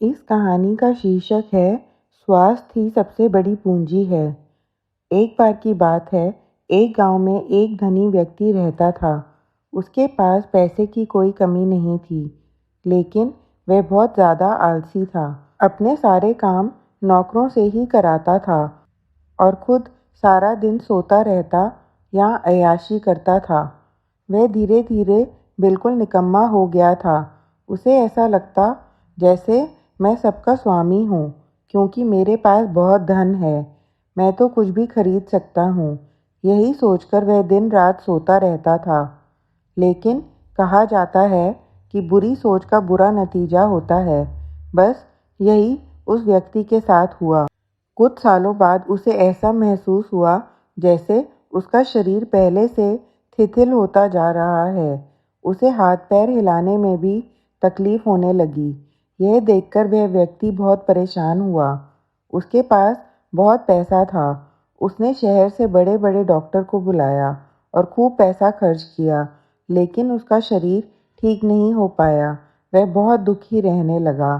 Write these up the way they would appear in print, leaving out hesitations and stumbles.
इस कहानी का शीर्षक है स्वास्थ्य ही सबसे बड़ी पूंजी है। एक बार की बात है, एक गांव में एक धनी व्यक्ति रहता था। उसके पास पैसे की कोई कमी नहीं थी, लेकिन वह बहुत ज़्यादा आलसी था। अपने सारे काम नौकरों से ही कराता था और खुद सारा दिन सोता रहता या अय्याशी करता था। वह धीरे धीरे बिल्कुल निकम्मा हो गया था। उसे ऐसा लगता जैसे मैं सबका स्वामी हूँ, क्योंकि मेरे पास बहुत धन है, मैं तो कुछ भी खरीद सकता हूँ। यही सोचकर वह दिन रात सोता रहता था। लेकिन कहा जाता है कि बुरी सोच का बुरा नतीजा होता है। बस यही उस व्यक्ति के साथ हुआ। कुछ सालों बाद उसे ऐसा महसूस हुआ जैसे उसका शरीर पहले से शिथिल होता जा रहा है। उसे हाथ पैर हिलाने में भी तकलीफ होने लगी। यह देखकर वह व्यक्ति बहुत परेशान हुआ। उसके पास बहुत पैसा था। उसने शहर से बड़े बड़े डॉक्टर को बुलाया और खूब पैसा खर्च किया, लेकिन उसका शरीर ठीक नहीं हो पाया। वह बहुत दुखी रहने लगा।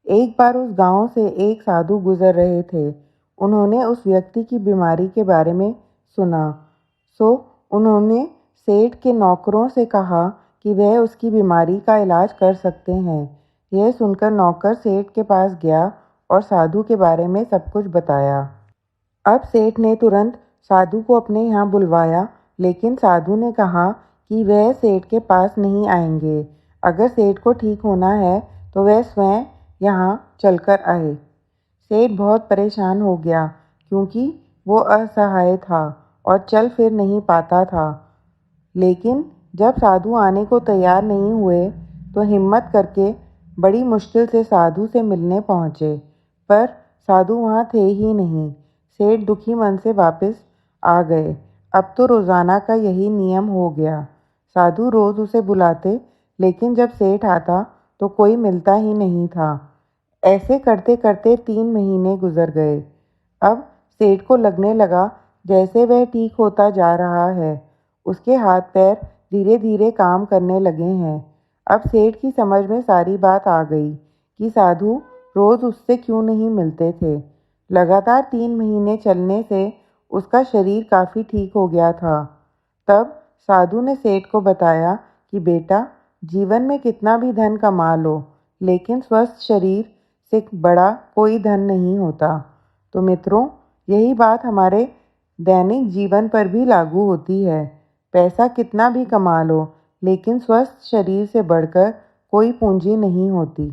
एक बार उस गांव से एक साधु गुजर रहे थे। उन्होंने उस व्यक्ति की बीमारी के बारे में सुना, सो उन्होंने सेठ के नौकरों से कहा कि वह उसकी बीमारी का इलाज कर सकते हैं। यह सुनकर नौकर सेठ के पास गया और साधु के बारे में सब कुछ बताया। अब सेठ ने तुरंत साधु को अपने यहाँ बुलवाया, लेकिन साधु ने कहा कि वह सेठ के पास नहीं आएंगे। अगर सेठ को ठीक होना है तो वह स्वयं यहाँ चलकर आए। सेठ बहुत परेशान हो गया, क्योंकि वो असहाय था और चल फिर नहीं पाता था। लेकिन जब साधु आने को तैयार नहीं हुए, तो हिम्मत करके बड़ी मुश्किल से साधु से मिलने पहुँचे, पर साधु वहाँ थे ही नहीं। सेठ दुखी मन से वापस आ गए। अब तो रोज़ाना का यही नियम हो गया। साधु रोज़ उसे बुलाते, लेकिन जब सेठ आता तो कोई मिलता ही नहीं था। ऐसे करते करते 3 महीने गुजर गए। अब सेठ को लगने लगा जैसे वह ठीक होता जा रहा है। उसके हाथ पैर धीरे धीरे काम करने लगे हैं। अब सेठ की समझ में सारी बात आ गई कि साधु रोज उससे क्यों नहीं मिलते थे। लगातार 3 महीने चलने से उसका शरीर काफ़ी ठीक हो गया था। तब साधु ने सेठ को बताया कि बेटा, जीवन में कितना भी धन कमा लो, लेकिन स्वस्थ शरीर से बड़ा कोई धन नहीं होता। तो मित्रों, यही बात हमारे दैनिक जीवन पर भी लागू होती है। पैसा कितना भी कमा लो, लेकिन स्वस्थ शरीर से बढ़कर कोई पूंजी नहीं होती।